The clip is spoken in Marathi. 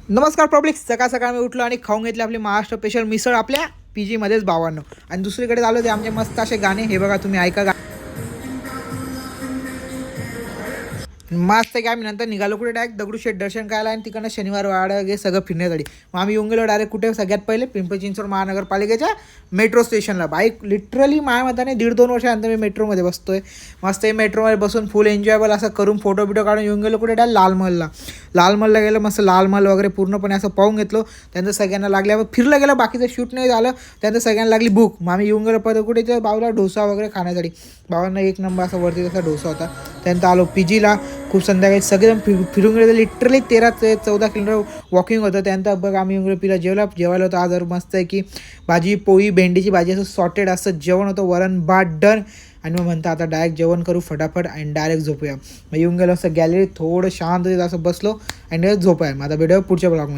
नमस्कार पब्लिक. सकाळ सकाळ मी उठलो आणि खाऊन घेतले आपली महाराष्ट्र स्पेशल मिसळ आपल्या पीजीमध्येच भावांनो. आणि दुसरीकडे झालो ते आमचे मस्त असे गाणे. हे बघा तुम्ही ऐका. मस्त की आम्ही नंतर निघालो कुठे डायरेक्ट दगडूशेठ दर्शन करायला आणि तिकडनं शनिवार वाडा वगैरे सगळं फिरण्यासाठी. मग आम्ही येऊन गेलो डायरेक्ट कुठे सगळ्यात पहिले पिंपरी चिंचवड महानगरपालिकेच्या मेट्रो स्टेशनला. बाईक लिटरली माझ्या मताने 1.5-2 वर्षानंतर मी मेट्रोमध्ये बसतोय. मस्त हे मेट्रोमध्ये बसून फुल एन्जॉयबल असं करून फोटो बिटो काढून येऊन गेलो कुठे डायरेक्ट लालमहलला. लालमहलला गेलं मस्त लालमहल वगैरे पूर्णपणे असं पाहून घेतलो. त्यांचं सगळ्यांना लागल्या फिरलं गेलं, बाकीचं शूट नाही झालं. त्यांचं सगळ्यांना लागली भूक. मग आम्ही येऊन गेलो परत कुठे त्या बावला डोसा वगैरे खाण्यासाठी. बाबांना एक नंबर असा वरती तसा डोसा होता. त्यानंतर आलो पीजीला. खूप संध्याकाळी सगळेजण फिरून गेले. लिटरली 13-14 किलोमीटर वॉकिंग होतं. त्यानंतर बघ आम्ही येऊन पिला जेवायला होतं. आज मस्त आहे की भाजी पोळी भेंडीची भाजी असं सॉर्टेड असं जेवण होतं. वरण भात डन. आणि मग म्हणतं आता डायरेक्ट जेवण करू फटाफट आणि डायरेक्ट झोपूया. मग येऊन गेलो असं गॅलरीत थोडं शांत असं बसलो आणि झोपाय. मग आता भेटूया पुढच्या ब्लॉगमध्ये.